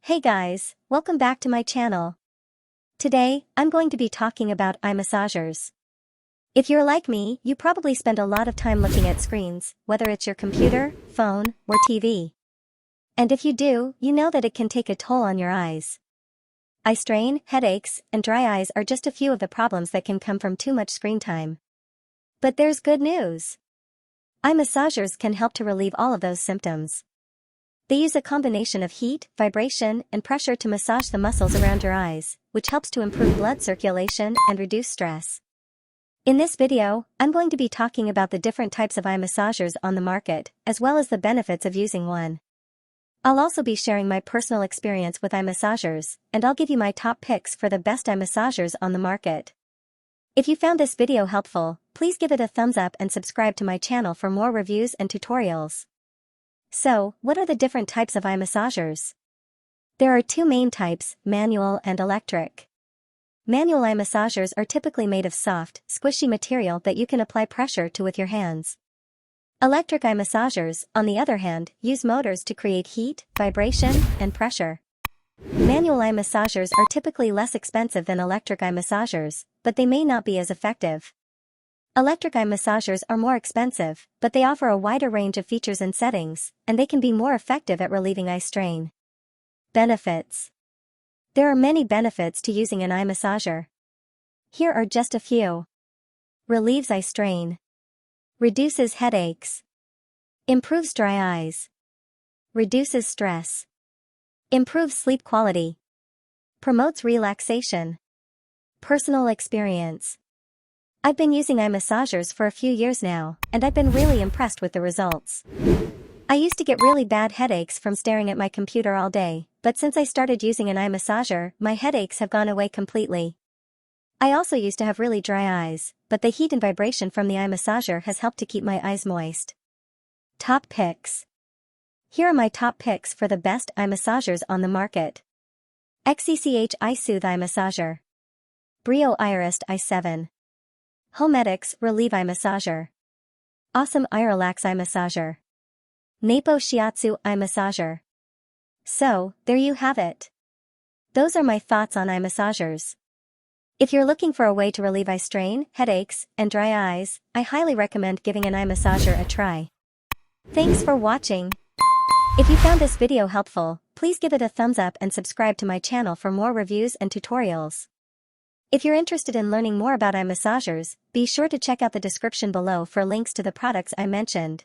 Hey guys, welcome back to my channel. Today, I'm going to be talking about eye massagers. If you're like me, you probably spend a lot of time looking at screens, whether it's your computer, phone, or TV. And if you do, you know that it can take a toll on your eyes. Eye strain, headaches, and dry eyes are just a few of the problems that can come from too much screen time. But there's good news. Eye massagers can help to relieve all of those symptoms. They use a combination of heat, vibration, and pressure to massage the muscles around your eyes, which helps to improve blood circulation and reduce stress. In this video, I'm going to be talking about the different types of eye massagers on the market, as well as the benefits of using one. I'll also be sharing my personal experience with eye massagers, and I'll give you my top picks for the best eye massagers on the market. If you found this video helpful, please give it a thumbs up and subscribe to my channel for more reviews and tutorials. So, what are the different types of eye massagers? There are two main types, manual and electric. Manual eye massagers are typically made of soft, squishy material that you can apply pressure to with your hands. Electric eye massagers, on the other hand, use motors to create heat, vibration, and pressure. Manual eye massagers are typically less expensive than electric eye massagers, but they may not be as effective. Electric eye massagers are more expensive, but they offer a wider range of features and settings, and they can be more effective at relieving eye strain. Benefits. There are many benefits to using an eye massager. Here are just a few. Relieves eye strain. Reduces headaches. Improves dry eyes. Reduces stress. Improves sleep quality. Promotes relaxation. Personal experience. I've been using eye massagers for a few years now, and I've been really impressed with the results. I used to get really bad headaches from staring at my computer all day, but since I started using an eye massager, my headaches have gone away completely. I also used to have really dry eyes, but the heat and vibration from the eye massager has helped to keep my eyes moist. Top picks. Here are my top picks for the best eye massagers on the market. XCCH Eye Soothe Eye Massager. Brio Iris Eye 7. Homedics Relieve Eye Massager. Awesome Eye Relax Eye Massager. Napo Shiatsu Eye Massager. So, there you have it. Those are my thoughts on eye massagers. If you're looking for a way to relieve eye strain, headaches, and dry eyes, I highly recommend giving an eye massager a try. Thanks for watching. If you found this video helpful, please give it a thumbs up and subscribe to my channel for more reviews and tutorials. If you're interested in learning more about eye massagers, be sure to check out the description below for links to the products I mentioned.